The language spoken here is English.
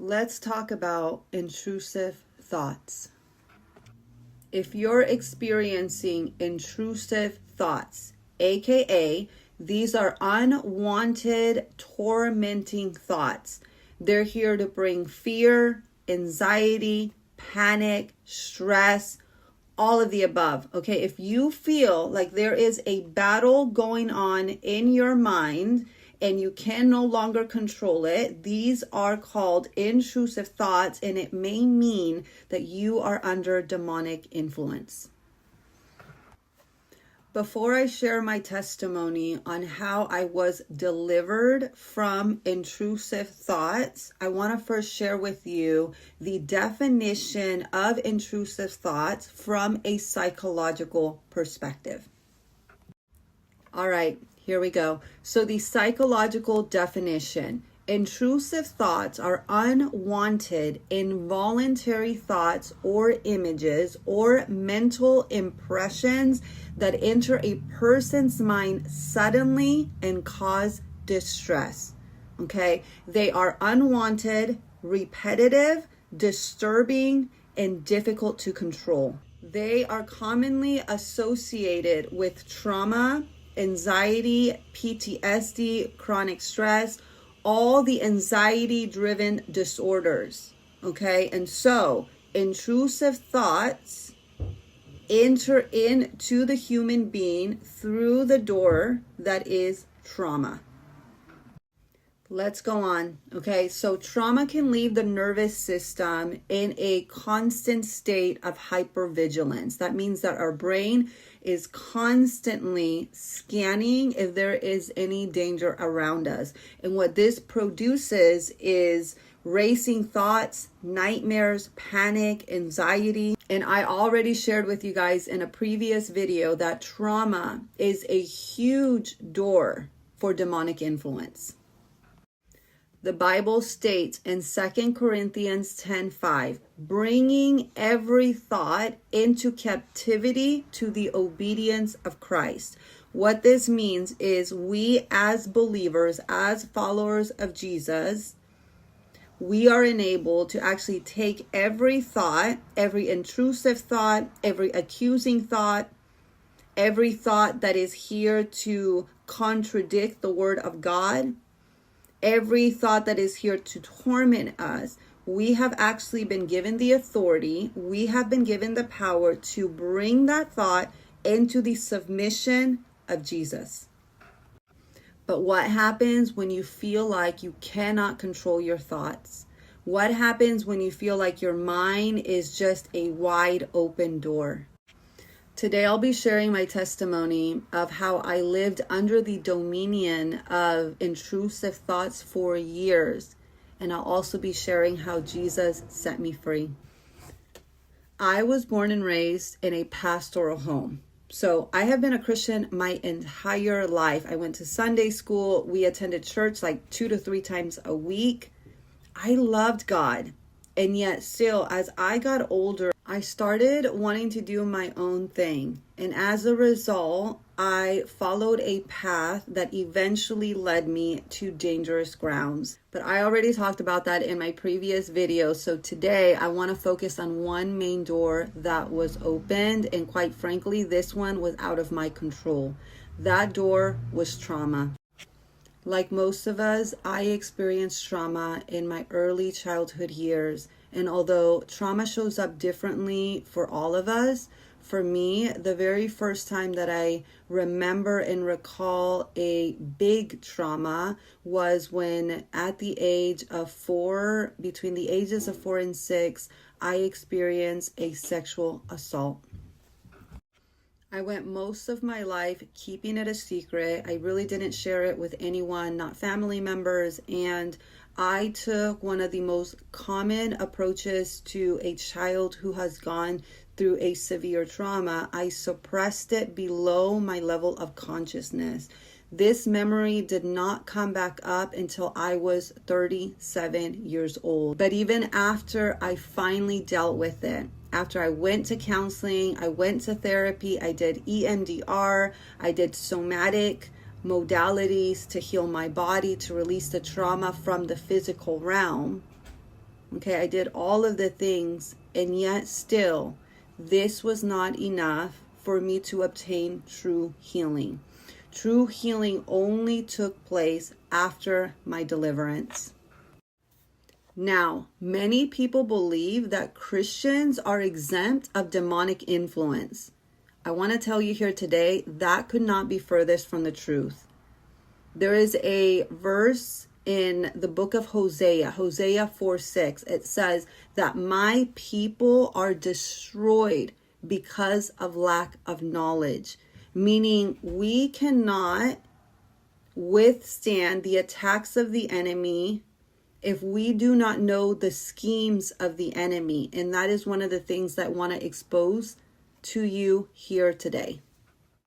Let's talk about intrusive thoughts. If you're experiencing intrusive thoughts, aka these are unwanted, tormenting thoughts, they're here to bring fear, anxiety, panic, stress, all of the above. Okay, if you feel like there is a battle going on in your mind and you can no longer control it, these are called intrusive thoughts, and it may mean that you are under demonic influence. Before I share my testimony on how I was delivered from intrusive thoughts, I want to first share with you the definition of intrusive thoughts from a psychological perspective. All right, here we go. So the psychological definition: intrusive thoughts are unwanted, involuntary thoughts or images or mental impressions that enter a person's mind suddenly and cause distress. Okay? They are unwanted, repetitive, disturbing, and difficult to control. They are commonly associated with trauma, anxiety, PTSD, chronic stress, all the anxiety-driven disorders, okay? And so, intrusive thoughts enter into the human being through the door that is trauma. Let's go on, okay? So trauma can leave the nervous system in a constant state of hypervigilance. That means that our brain is constantly scanning if there is any danger around us. And what this produces is racing thoughts, nightmares, panic, anxiety. And I already shared with you guys in a previous video that trauma is a huge door for demonic influence. The Bible states in 2 Corinthians 10:5, bringing every thought into captivity to the obedience of Christ. What this means is we as believers, as followers of Jesus, we are enabled to actually take every thought, every intrusive thought, every accusing thought, every thought that is here to contradict the word of God, every thought that is here to torment us. We have actually been given the authority, we have been given the power to bring that thought into the submission of Jesus. But what happens when you feel like you cannot control your thoughts? What happens when you feel like your mind is just a wide open door? Today I'll be sharing my testimony of how I lived under the dominion of intrusive thoughts for years. And I'll also be sharing how Jesus set me free. I was born and raised in a pastoral home. So I have been a Christian my entire life. I went to Sunday school. We attended church like 2 to 3 times a week. I loved God. And yet still, as I got older, I started wanting to do my own thing. And as a result, I followed a path that eventually led me to dangerous grounds. But I already talked about that in my previous video. So today I want to focus on one main door that was opened. And quite frankly, this one was out of my control. That door was trauma. Like most of us, I experienced trauma in my early childhood years. And although trauma shows up differently for all of us, for me, the very first time that I remember and recall a big trauma was when at the age of 4, between the ages of 4 and 6, I experienced a sexual assault. I went most of my life keeping it a secret. I really didn't share it with anyone, not family members, and I took one of the most common approaches to a child who has gone through a severe trauma. I suppressed it below my level of consciousness. This memory did not come back up until I was 37 years old. But even after I finally dealt with it, after I went to counseling, I went to therapy, I did EMDR, I did somatic modalities to heal my body, to release the trauma from the physical realm, Okay, I did all of the things, and yet still, this was not enough for me to obtain true healing. True healing only took place after my deliverance. Now, many people believe that Christians are exempt of demonic influence. I want to tell you here today, that could not be furthest from the truth. There is a verse in the book of Hosea 4:6. It says that my people are destroyed because of lack of knowledge, meaning we cannot withstand the attacks of the enemy if we do not know the schemes of the enemy. And that is one of the things that I want to expose to you here today.